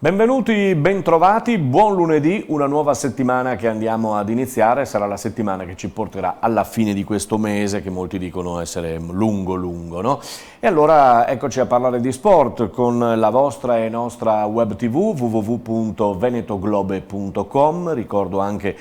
Benvenuti, bentrovati, buon lunedì, una nuova settimana che andiamo ad iniziare, sarà la settimana che ci porterà alla fine di questo mese che molti dicono essere lungo, no? E allora eccoci a parlare di sport con la vostra e nostra web tv www.venetoglobe.com, ricordo anche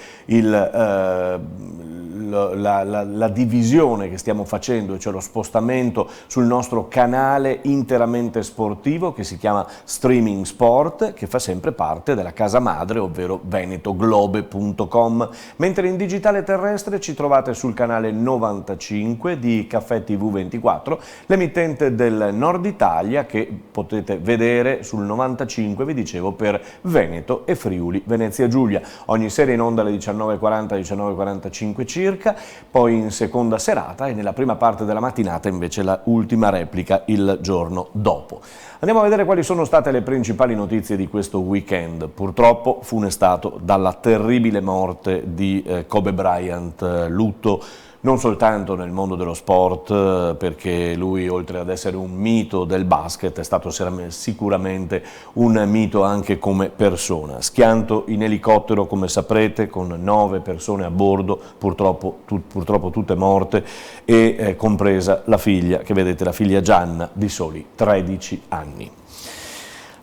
la divisione che stiamo facendo, cioè lo spostamento sul nostro canale interamente sportivo che si chiama Streaming Sport, che fa sempre parte della casa madre, ovvero venetoglobe.com, mentre in digitale terrestre ci trovate sul canale 95 di Caffè TV 24, l'emittente del Nord Italia che potete vedere sul 95, vi dicevo, per Veneto e Friuli Venezia Giulia. Ogni sera in onda alle 19:40, 19:45 circa, poi in seconda serata e nella prima parte della mattinata invece la ultima replica il giorno dopo. Andiamo a vedere quali sono state le principali notizie di questo weekend, purtroppo funestato dalla terribile morte di Kobe Bryant, lutto non soltanto nel mondo dello sport, perché lui, oltre ad essere un mito del basket, è stato sicuramente un mito anche come persona. Schianto in elicottero, come saprete, con 9 persone a bordo, purtroppo tutte morte, e compresa la figlia, che vedete, la figlia Gianna, di soli 13 anni.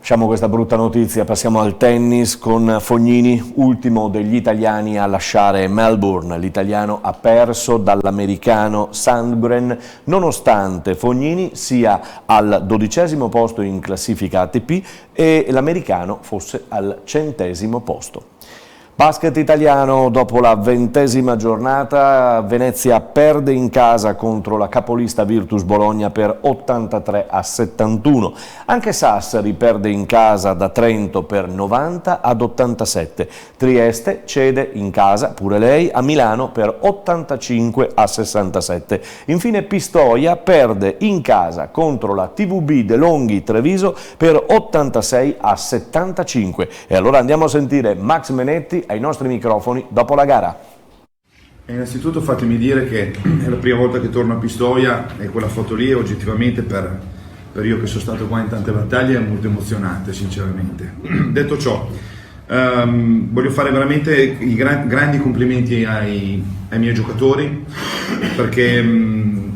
Lasciamo questa brutta notizia, passiamo al tennis con Fognini, ultimo degli italiani a lasciare Melbourne. L'italiano ha perso dall'americano Sandgren, nonostante Fognini sia al 12° posto in classifica ATP e l'americano fosse al 100° posto. Basket italiano, dopo la 20ª giornata, Venezia perde in casa contro la capolista Virtus Bologna per 83-71. Anche Sassari perde in casa da Trento per 90-87. Trieste cede in casa, pure lei, a Milano per 85-67. Infine Pistoia perde in casa contro la TVB De Longhi Treviso per 86-75. E allora andiamo a sentire Max Menetti ai nostri microfoni dopo la gara. Innanzitutto fatemi dire che è la prima volta che torno a Pistoia e quella foto lì oggettivamente per io che sono stato qua in tante battaglie è molto emozionante, sinceramente. Detto ciò, voglio fare veramente i grandi complimenti ai miei giocatori, perché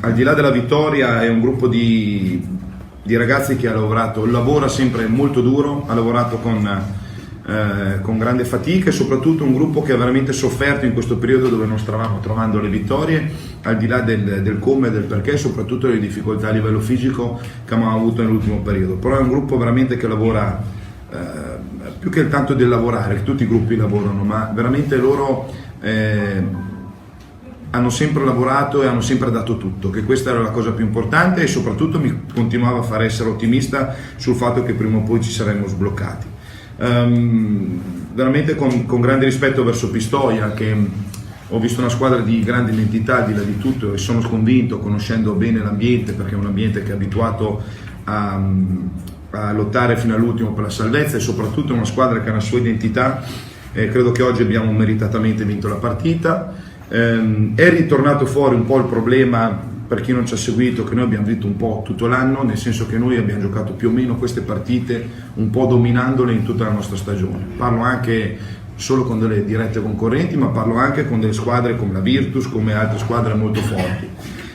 al di là della vittoria è un gruppo di ragazzi che lavora sempre molto duro, ha lavorato con grande fatica, e soprattutto un gruppo che ha veramente sofferto in questo periodo dove non stavamo trovando le vittorie, al di là del come e del perché, soprattutto le difficoltà a livello fisico che abbiamo avuto nell'ultimo periodo. Però è un gruppo veramente che lavora più che tanto del lavorare, che tutti i gruppi lavorano, ma veramente loro hanno sempre lavorato e hanno sempre dato tutto, che questa era la cosa più importante, e soprattutto mi continuava a far essere ottimista sul fatto che prima o poi ci saremmo sbloccati. Veramente con grande rispetto verso Pistoia, che ho visto una squadra di grande identità al di là di tutto, e sono convinto, conoscendo bene l'ambiente, perché è un ambiente che è abituato a lottare fino all'ultimo per la salvezza, e soprattutto una squadra che ha una sua identità. Credo che oggi abbiamo meritatamente vinto la partita. È ritornato fuori un po' il problema, per chi non ci ha seguito, che noi abbiamo vinto un po' tutto l'anno, nel senso che noi abbiamo giocato più o meno queste partite un po' dominandole in tutta la nostra stagione. Parlo anche solo con delle dirette concorrenti, ma parlo anche con delle squadre come la Virtus, come altre squadre molto forti.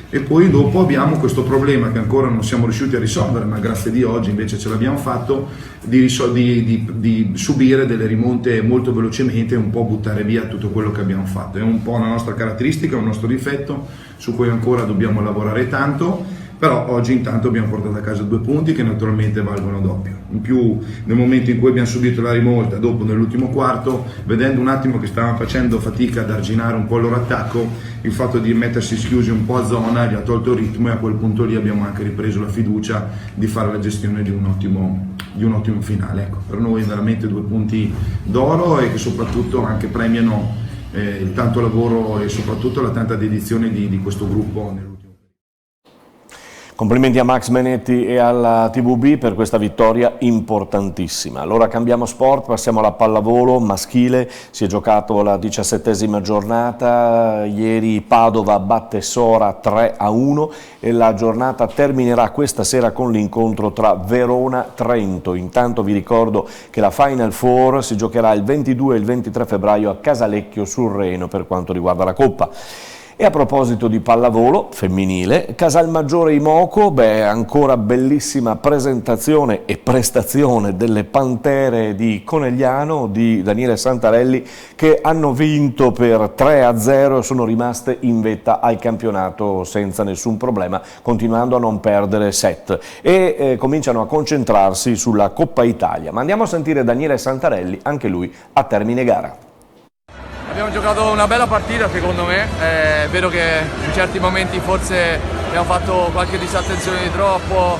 E poi dopo abbiamo questo problema che ancora non siamo riusciti a risolvere, ma grazie a Dio oggi invece ce l'abbiamo fatto, di subire delle rimonte molto velocemente e un po' buttare via tutto quello che abbiamo fatto. È un po' una nostra caratteristica, un nostro difetto su cui ancora dobbiamo lavorare tanto, però oggi intanto abbiamo portato a casa 2 punti che naturalmente valgono doppio. In più, nel momento in cui abbiamo subito la rimonta, dopo nell'ultimo quarto, vedendo un attimo che stavano facendo fatica ad arginare un po' il loro attacco, il fatto di mettersi schiusi un po' a zona gli ha tolto il ritmo, e a quel punto lì abbiamo anche ripreso la fiducia di fare la gestione di un ottimo finale. Ecco, per noi veramente 2 punti d'oro, e che soprattutto anche premiano il tanto lavoro e soprattutto la tanta dedizione di questo gruppo nell'ultimo. Complimenti a Max Menetti e alla TVB per questa vittoria importantissima. Allora cambiamo sport, passiamo alla pallavolo maschile. Si è giocato la 17ª giornata, ieri Padova batte Sora 3-1 e la giornata terminerà questa sera con l'incontro tra Verona-Trento. Intanto vi ricordo che la Final Four si giocherà il 22 e il 23 febbraio a Casalecchio sul Reno per quanto riguarda la Coppa. E a proposito di pallavolo femminile, Casalmaggiore Imoco, ancora bellissima presentazione e prestazione delle Pantere di Conegliano, di Daniele Santarelli, che hanno vinto per 3-0 e sono rimaste in vetta al campionato senza nessun problema, continuando a non perdere set e cominciano a concentrarsi sulla Coppa Italia. Ma andiamo a sentire Daniele Santarelli, anche lui a termine gara. Abbiamo giocato una bella partita secondo me, è vero che in certi momenti forse abbiamo fatto qualche disattenzione di troppo,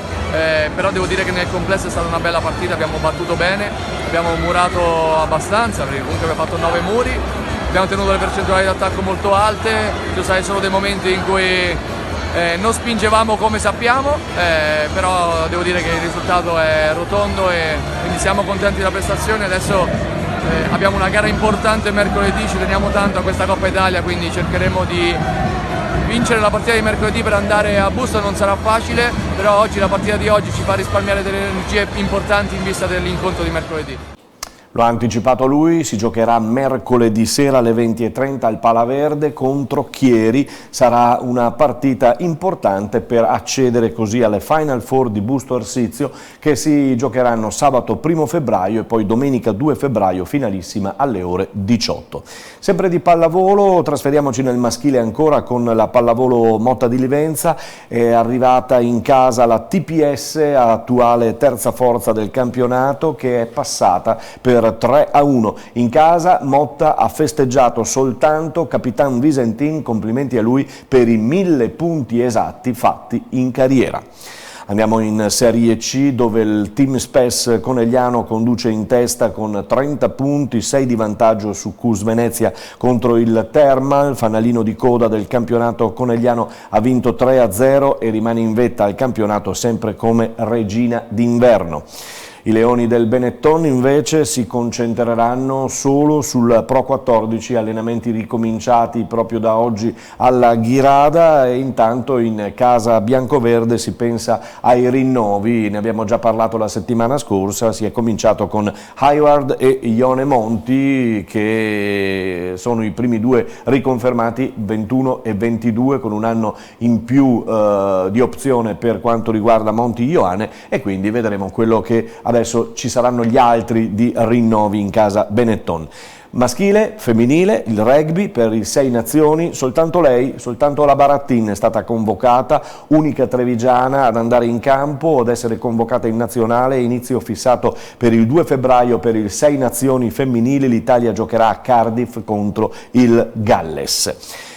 però devo dire che nel complesso è stata una bella partita, abbiamo battuto bene, abbiamo murato abbastanza, perché comunque abbiamo fatto 9 muri, abbiamo tenuto le percentuali di attacco molto alte, ci sono stati solo dei momenti in cui non spingevamo come sappiamo, però devo dire che il risultato è rotondo e quindi siamo contenti della prestazione. Adesso abbiamo una gara importante mercoledì, ci teniamo tanto a questa Coppa Italia, quindi cercheremo di vincere la partita di mercoledì per andare a Busto. Non sarà facile, però oggi la partita di oggi ci fa risparmiare delle energie importanti in vista dell'incontro di mercoledì. Lo ha anticipato lui, si giocherà mercoledì sera alle 20:30 al Palaverde contro Chieri. Sarà una partita importante per accedere così alle Final Four di Busto Arsizio, che si giocheranno sabato 1 febbraio e poi domenica 2 febbraio finalissima alle ore 18. Sempre di pallavolo, trasferiamoci nel maschile ancora con la pallavolo Motta di Livenza. È arrivata in casa la TPS, attuale terza forza del campionato, che è passata per 3-1. In casa Motta ha festeggiato soltanto Capitan Visentin, complimenti a lui per i 1000 punti esatti fatti in carriera. Andiamo in Serie C, dove il Team Spes Conegliano conduce in testa con 30 punti, 6 di vantaggio su Cus Venezia contro il Thermal. Fanalino di coda del campionato conegliano ha vinto 3-0 e rimane in vetta al campionato sempre come regina d'inverno. I Leoni del Benetton invece si concentreranno solo sul Pro 14, allenamenti ricominciati proprio da oggi alla Ghirada, e intanto in casa biancoverde si pensa ai rinnovi. Ne abbiamo già parlato la settimana scorsa, si è cominciato con Hayward e Ione Monti, che sono i primi due riconfermati, 21 e 22, con un anno in più di opzione per quanto riguarda Monti Ioane, e quindi vedremo quello che adesso ci saranno gli altri di rinnovi in casa Benetton. Maschile, femminile, il rugby per i 6 nazioni, soltanto lei, soltanto la Barattin è stata convocata, unica trevigiana ad andare in campo, ad essere convocata in nazionale, inizio fissato per il 2 febbraio per il 6 nazioni femminili. L'Italia giocherà a Cardiff contro il Galles.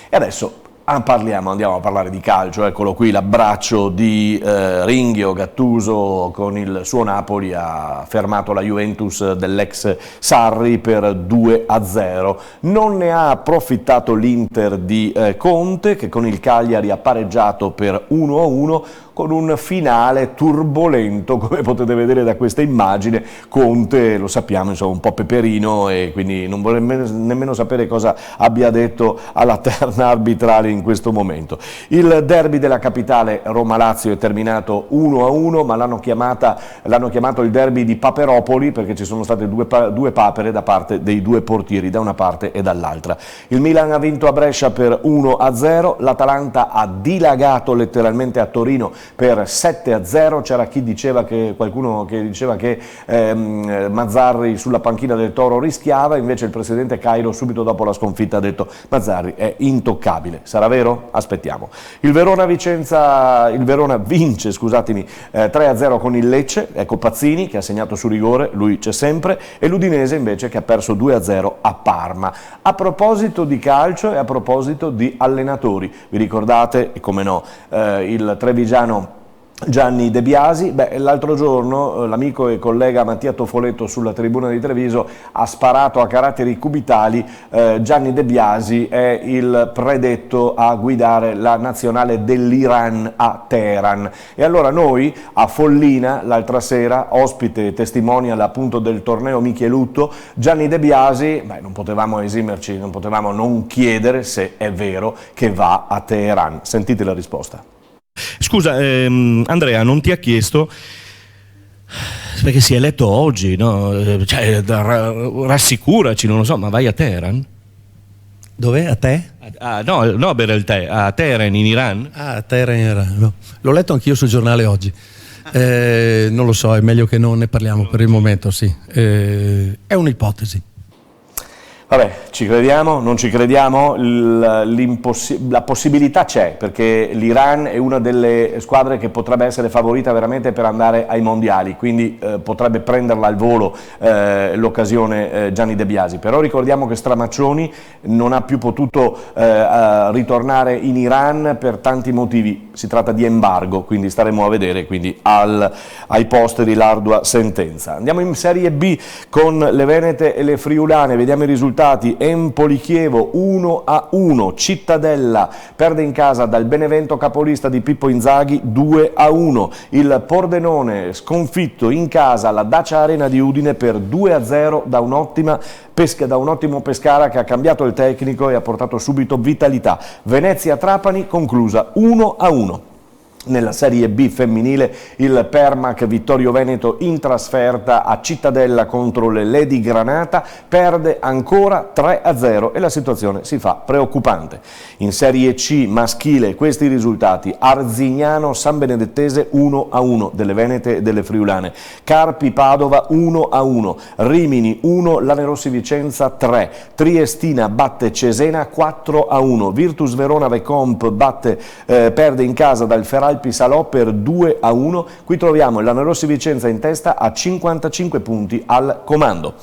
E adesso andiamo a parlare di calcio. Eccolo qui l'abbraccio di Ringhio. Gattuso con il suo Napoli ha fermato la Juventus dell'ex Sarri per 2-0. Non ne ha approfittato l'Inter di Conte, che con il Cagliari ha pareggiato per 1-1, con un finale turbolento, come potete vedere da questa immagine. Conte, lo sappiamo, insomma, un po' peperino, e quindi non vuole nemmeno sapere cosa abbia detto alla terna arbitrale in questo momento. Il derby della capitale Roma-Lazio è terminato 1-1, ma l'hanno chiamato il derby di Paperopoli, perché ci sono state due papere da parte dei due portieri, da una parte e dall'altra. Il Milan ha vinto a Brescia per 1-0, l'Atalanta ha dilagato letteralmente a Torino per 7-0, c'era qualcuno che diceva che Mazzarri sulla panchina del Toro rischiava, invece il presidente Cairo subito dopo la sconfitta ha detto Mazzarri è intoccabile. Sarà vero? Aspettiamo. Il Verona vince 3-0 con il Lecce, ecco Pazzini che ha segnato su rigore, lui c'è sempre, e l'Udinese invece che ha perso 2-0 a Parma. A proposito di calcio e a proposito di allenatori, vi ricordate, e come no, il trevigiano Gianni De Biasi. L'altro giorno l'amico e collega Mattia Tofoletto sulla tribuna di Treviso ha sparato a caratteri cubitali. Gianni De Biasi è il predetto a guidare la nazionale dell'Iran a Teheran, e allora noi a Follina l'altra sera, ospite testimonial appunto del torneo Michelutto, Gianni De Biasi, non potevamo esimerci, non potevamo non chiedere se è vero che va a Teheran. Sentite la risposta. Scusa, Andrea, non ti ha chiesto, perché si è eletto oggi, no? Rassicuraci, non lo so, ma vai a Teheran? Dov'è? A te? No, bere il tè, a Teheran in Iran? A Teheran in Iran, no. L'ho letto anch'io sul giornale oggi. Non lo so, è meglio che non ne parliamo per il momento, sì. È un'ipotesi. Vabbè, ci crediamo, non ci crediamo, la possibilità c'è, perché l'Iran è una delle squadre che potrebbe essere favorita veramente per andare ai mondiali, quindi potrebbe prenderla al volo l'occasione Gianni De Biasi. Però ricordiamo che Stramaccioni non ha più potuto ritornare in Iran per tanti motivi, si tratta di embargo, quindi staremo a vedere, quindi ai posteri l'ardua sentenza. Andiamo in Serie B con le venete e le friulane, vediamo i risultati. Empoli-Chievo 1-1, Cittadella perde in casa dal Benevento capolista di Pippo Inzaghi 2-1, il Pordenone sconfitto in casa alla Dacia Arena di Udine per 2-0 da un ottimo Pescara che ha cambiato il tecnico e ha portato subito vitalità. Venezia-Trapani conclusa 1-1. Nella Serie B femminile il Permac Vittorio Veneto in trasferta a Cittadella contro le Lady Granata perde ancora 3-0 e la situazione si fa preoccupante. In Serie C maschile questi risultati: Arzignano San Benedettese 1-1 delle Venete e delle Friulane, Carpi Padova 1-1, Rimini 1, Lanerossi Vicenza 3, Triestina batte Cesena 4-1, Virtus Verona Vecomp perde in casa dal Ferrari Alpi Salò per 2-1, qui troviamo il Lanerossi Vicenza in testa a 55 punti al comando.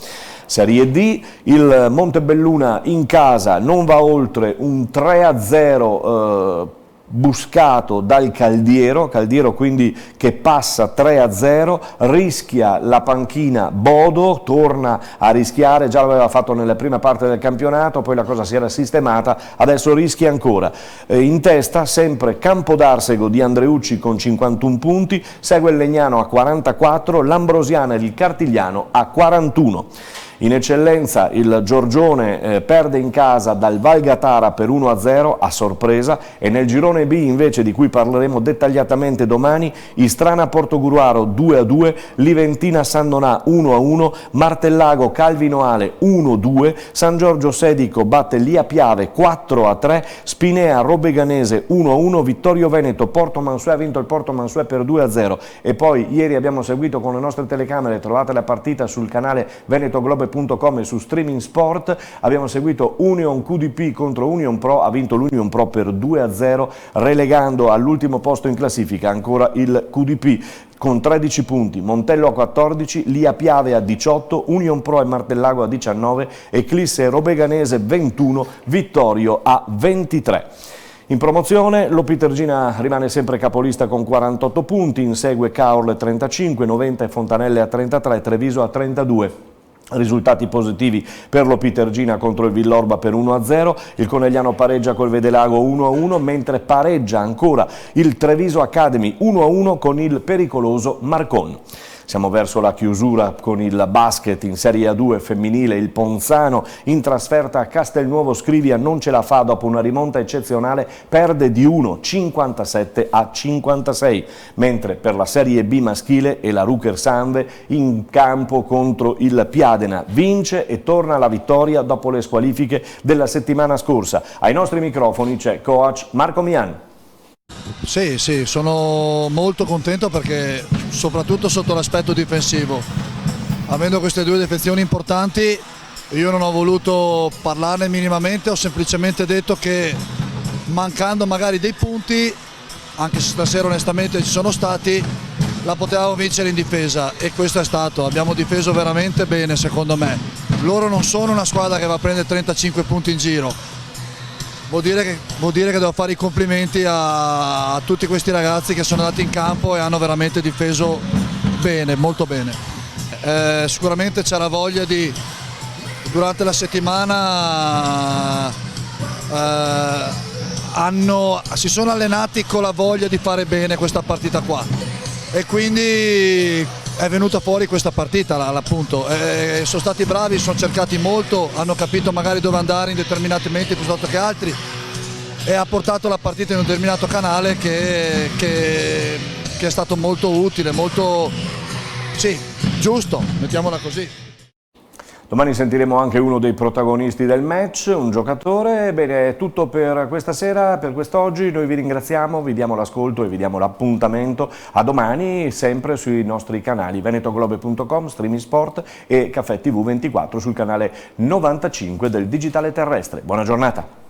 Serie D, il Montebelluna in casa non va oltre un 3-0 buscato dal Caldiero quindi che passa 3-0, rischia la panchina Bodo, torna a rischiare, già l'aveva fatto nella prima parte del campionato, poi la cosa si era sistemata, adesso rischia ancora. In testa sempre Campodarsego di Andreucci con 51 punti, segue il Legnano a 44, l'Ambrosiana e il Cartigliano a 41. In eccellenza il Giorgione perde in casa dal Valgatara per 1-0 a sorpresa, e nel girone B invece, di cui parleremo dettagliatamente domani, Istrana Portoguruaro 2-2, Liventina San Donà 1-1, Martellago Calvinoale 1-2, San Giorgio Sedico batte Lia Piave 4-3, Spinea Robeganese 1-1, Vittorio Veneto Porto Mansuè, ha vinto il Porto Mansuè per 2-0, e poi ieri abbiamo seguito con le nostre telecamere, trovate la partita sul canale venetoglobe.com e su Streaming Sport, abbiamo seguito Union QDP contro Union Pro, ha vinto l'Union Pro per 2-0, relegando all'ultimo posto in classifica ancora il QDP con 13 punti, Montello a 14, Lia Piave a 18, Union Pro e Martellago a 19, Eclisse Robeganese 21, Vittorio a 23. In promozione l'Opitergina rimane sempre capolista con 48 punti, insegue Caorle 35, 90 e Fontanelle a 33, Treviso a 32. Risultati positivi per l'Opitergina contro il Villorba per 1-0, il Conegliano pareggia col Vedelago 1-1, mentre pareggia ancora il Treviso Academy 1-1 con il pericoloso Marcon. Siamo verso la chiusura con il basket in Serie A2 femminile, il Ponzano in trasferta a Castelnuovo Scrivia non ce la fa dopo una rimonta eccezionale, perde di 1, 57-56, mentre per la Serie B maschile è la Ruker Sanve in campo contro il Piadena, vince e torna alla vittoria dopo le squalifiche della settimana scorsa. Ai nostri microfoni c'è coach Marco Mian. Sì, sono molto contento perché soprattutto sotto l'aspetto difensivo, avendo queste due defezioni importanti, io non ho voluto parlarne minimamente, ho semplicemente detto che mancando magari dei punti, anche se stasera onestamente ci sono stati, la potevamo vincere in difesa, e questo è stato, abbiamo difeso veramente bene secondo me. Loro non sono una squadra che va a prendere 35 punti in giro, vuol dire che devo fare i complimenti a tutti questi ragazzi che sono andati in campo e hanno veramente difeso bene, molto bene. Sicuramente c'era voglia durante la settimana si sono allenati con la voglia di fare bene questa partita qua e quindi è venuta fuori questa partita appunto. Sono stati bravi, sono cercati molto, hanno capito magari dove andare in determinati momenti piuttosto che altri e ha portato la partita in un determinato canale che è stato molto utile, molto giusto, mettiamola così. Domani sentiremo anche uno dei protagonisti del match, un giocatore. Bene, è tutto per questa sera, per quest'oggi. Noi vi ringraziamo, vi diamo l'ascolto e vi diamo l'appuntamento a domani, sempre sui nostri canali venetoglobe.com, Streaming Sport e Caffè TV 24 sul canale 95 del Digitale Terrestre. Buona giornata.